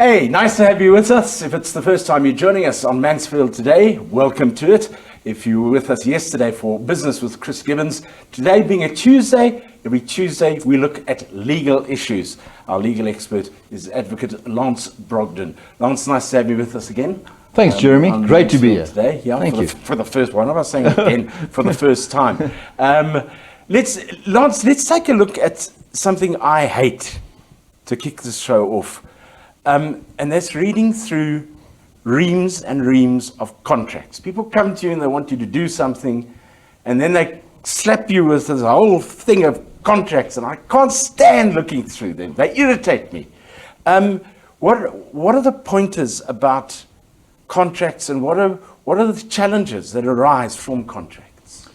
Hey, nice to have you with us. If it's the first time you're joining us on Mansfield today, welcome to it. If you were with us yesterday for Business with Chris Gibbons, today being a Tuesday, every Tuesday we look at legal issues. Our legal expert is Advocate Lance Brogden. Lance, nice to have you with us again. Thanks, Jeremy. Great to be here. Today. Yeah, Thank you. For the first one. I was saying again for the first time. Lance, let's take a look at something I hate to kick this show off. And that's reading through reams and reams of contracts. People come to you and they want you to do something, and then they slap you with this whole thing of contracts, and I can't stand looking through them. They irritate me. What are the pointers about contracts, and what are the challenges that arise from contracts?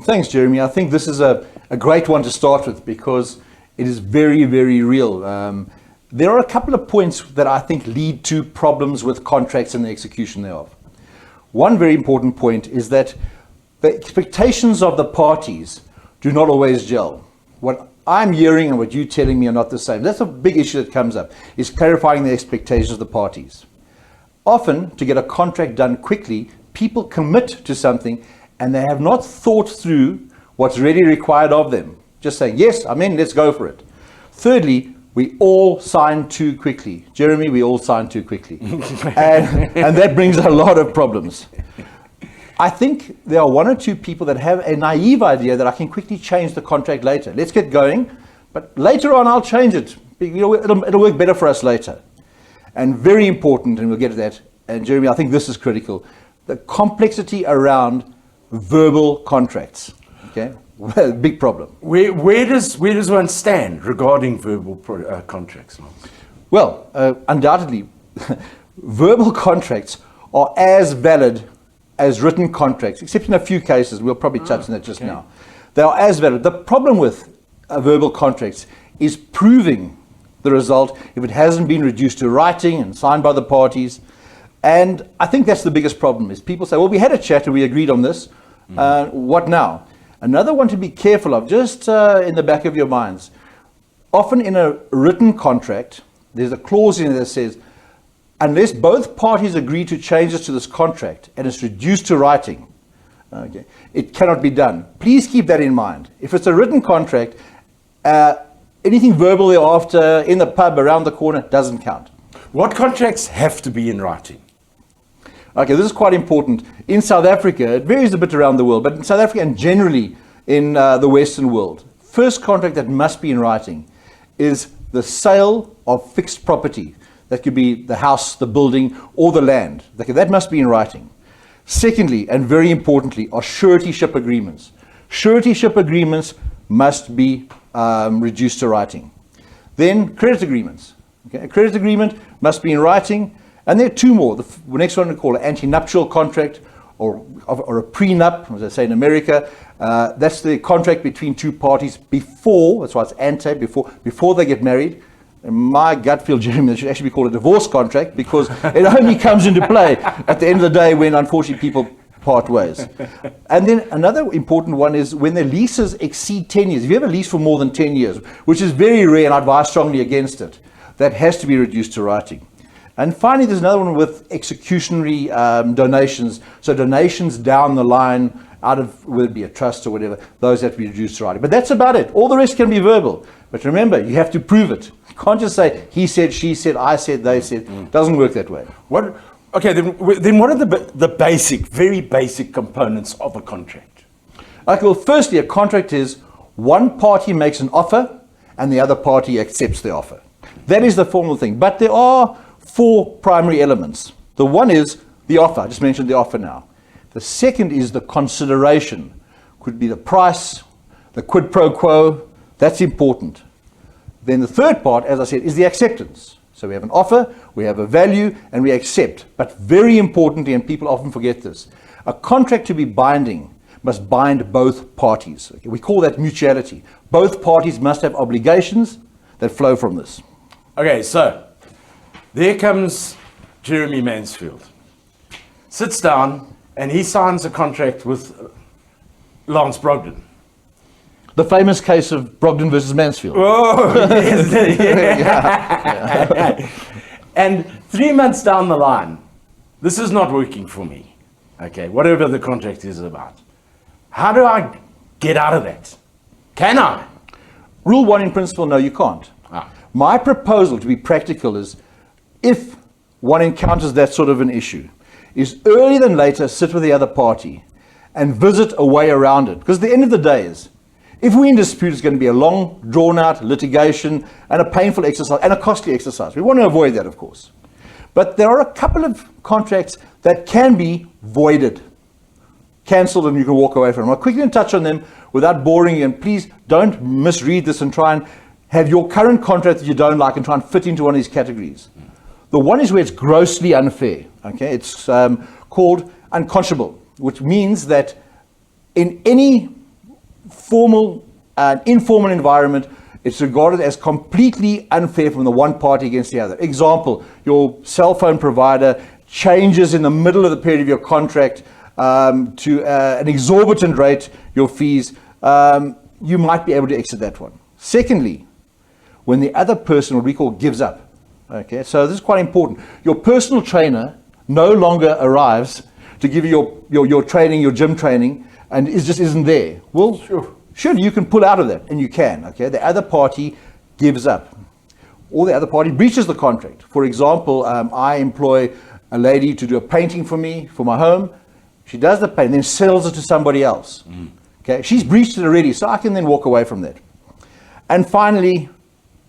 Thanks, Jeremy. I think this is a great one to start with because it is very, very real. There are a couple of points that I think lead to problems with contracts and the execution thereof. One very important point is that the expectations of the parties do not always gel. What I'm hearing and what you're telling me are not the same. That's a big issue that comes up, is clarifying the expectations of the parties. Often, to get a contract done quickly, people commit to something and they have not thought through what's really required of them. Just saying, yes, I'm in, let's go for it. Thirdly, we all sign too quickly. Jeremy, we all sign too quickly. and that brings a lot of problems. I think there are one or two people that have a naive idea that I can quickly change the contract later. Let's get going, but later on I'll change it. It'll work better for us later. And very important, and we'll get to that, and Jeremy, I think this is critical, the complexity around verbal contracts. Okay? Well, big problem. Where does one stand regarding verbal contracts? Well, undoubtedly, verbal contracts are as valid as written contracts, except in a few cases. We'll probably touch on that just now. They are as valid. The problem with verbal contracts is proving the result if it hasn't been reduced to writing and signed by the parties. And I think that's the biggest problem, is people say, well, we had a chat and we agreed on this. What now? Another one to be careful of, just in the back of your minds. Often in a written contract, there's a clause in there that says, unless both parties agree to changes to this contract and it's reduced to writing, okay, it cannot be done. Please keep that in mind. If it's a written contract, anything verbal thereafter, in the pub, around the corner, doesn't count. What contracts have to be in writing? Okay, this is quite important. In South Africa, it varies a bit around the world, but in South Africa and generally in the Western world, first contract that must be in writing is the sale of fixed property. That could be the house, the building, or the land. Okay, that must be in writing. Secondly, and very importantly, are suretyship agreements. Suretyship agreements must be reduced to writing. Then credit agreements. Okay, a credit agreement must be in writing. And there are two more. The next one we call an anti-nuptial contract or a prenup, as I say in America. That's the contract between two parties before, that's why it's ante, before they get married. And my gut feel, Jeremy, that should actually be called a divorce contract because it only comes into play at the end of the day when, unfortunately, people part ways. And then another important one is when the leases exceed 10 years. If you have a lease for more than 10 years, which is very rare and I advise strongly against it, that has to be reduced to writing. And finally, there's another one with executionary donations. So donations down the line, out of whether it be a trust or whatever, those have to be reduced to writing. But that's about it. All the rest can be verbal. But remember, you have to prove it. You can't just say, he said, she said, I said, they said. It doesn't work that way. Okay, then what are the basic, very basic components of a contract? Okay, well, firstly, a contract is one party makes an offer and the other party accepts the offer. That is the formal thing. But there are four primary elements. The one is the offer. I just mentioned the offer now. The second is the consideration. Could be the price, the quid pro quo. That's important. Then the third part, as I said, is the acceptance. So we have an offer, we have a value, and we accept. But very importantly, and people often forget this, a contract to be binding must bind both parties. Okay, we call that mutuality. Both parties must have obligations that flow from this. Okay, so there comes Jeremy Mansfield. Sits down and he signs a contract with Lance Brogden. The famous case of Brogden versus Mansfield. Oh, yes. And 3 months down the line, this is not working for me. Okay, whatever the contract is about. How do I get out of that? Can I? Rule 1 in principle, no, you can't. My proposal, to be practical, is if one encounters that sort of an issue, is earlier than later sit with the other party and visit a way around it. Because at the end of the day is, if we're in dispute, it's going to be a long, drawn-out litigation and a painful exercise and a costly exercise. We want to avoid that, of course. But there are a couple of contracts that can be voided, cancelled, and you can walk away from them. I'll quickly touch on them without boring you, and please don't misread this and try and have your current contract that you don't like and try and fit into one of these categories. The one is where it's grossly unfair. Okay, it's called unconscionable, which means that in any formal and informal environment, it's regarded as completely unfair from the one party against the other. Example, your cell phone provider changes in the middle of the period of your contract to an exorbitant rate, your fees, you might be able to exit that one. Secondly, when the other person, what we call, gives up. Okay, so this is quite important. Your personal trainer no longer arrives to give you your training, your gym training, and it just isn't there. Well, sure, you can pull out of that, and you can. Okay, the other party gives up, or the other party breaches the contract. For example, I employ a lady to do a painting for me for my home. She does the painting, then sells it to somebody else. Okay, she's breached it already, so I can then walk away from that. And finally,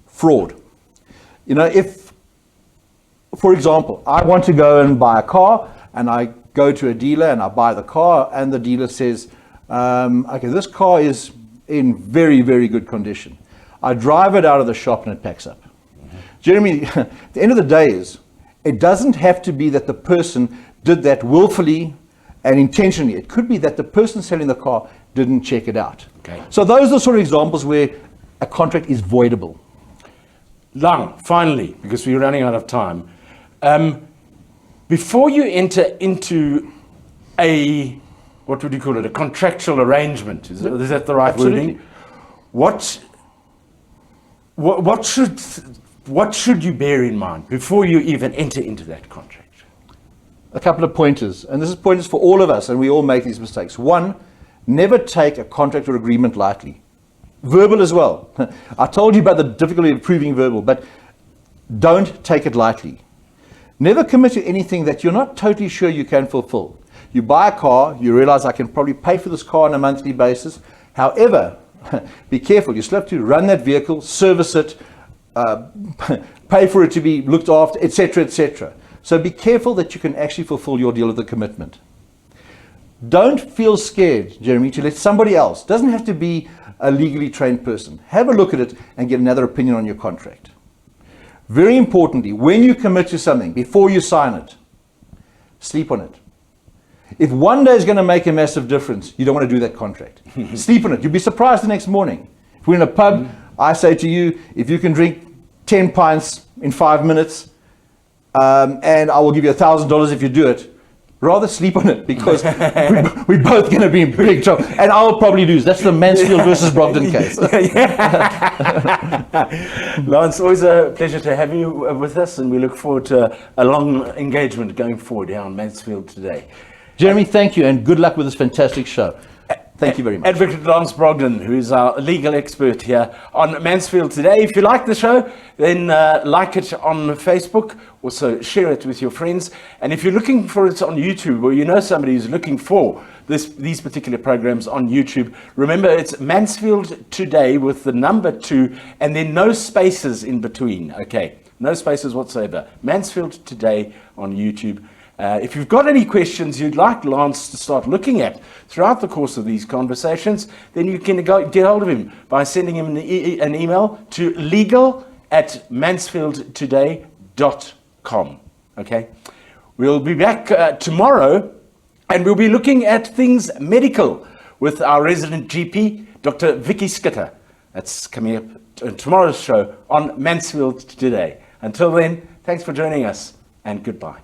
fraud. You know, if, for example, I want to go and buy a car, and I go to a dealer and I buy the car, and the dealer says, okay, this car is in very, very good condition. I drive it out of the shop and it packs up. Jeremy, at the end of the day is, it doesn't have to be that the person did that willfully and intentionally. It could be that the person selling the car didn't check it out. Okay. So those are the sort of examples where a contract is voidable. Lang, finally, because we're running out of time, before you enter into a, what would you call it, a contractual arrangement, is that the right Absolutely. wording? What should you bear in mind before you even enter into that contract? A couple of pointers, and this is pointers for all of us, and we all make these mistakes. One, never take a contract or agreement lightly. Verbal as well. I told you about the difficulty of proving verbal, but don't take it lightly. Never commit to anything that you're not totally sure you can fulfill. You buy a car, you realize I can probably pay for this car on a monthly basis. However, be careful, you still have to run that vehicle, service it, pay for it to be looked after, etc., etc. So be careful that you can actually fulfill your deal of the commitment. Don't feel scared, Jeremy, to let somebody else, doesn't have to be a legally trained person, have a look at it and get another opinion on your contract. Very importantly, when you commit to something, before you sign it, sleep on it. If one day is going to make a massive difference, you don't want to do that contract. Sleep on it. You'll be surprised the next morning. If we're in a pub, I say to you, if you can drink 10 pints in 5 minutes, and I will give you $1,000 if you do it, rather sleep on it, because we're both going to be in big trouble. And I'll probably lose. That's the Mansfield versus Brogden case. Lance, always a pleasure to have you with us, and we look forward to a long engagement going forward here on Mansfield today. Jeremy, thank you, and good luck with this fantastic show. Thank you very much. Advocate Lance Brogden, who is our legal expert here on Mansfield today. If you like the show, then like it on Facebook. Also share it with your friends. And if you're looking for it on YouTube, or you know somebody who's looking for these particular programs on YouTube, remember it's Mansfield Today with the number 2 and then no spaces in between. Okay, no spaces whatsoever. Mansfield Today on YouTube. If you've got any questions you'd like Lance to start looking at throughout the course of these conversations, then you can get hold of him by sending him an email to legal@mansfieldtoday.com. Okay? We'll be back tomorrow, and we'll be looking at things medical with our resident GP, Dr. Vicky Skitter. That's coming up in tomorrow's show on Mansfield Today. Until then, thanks for joining us, and goodbye.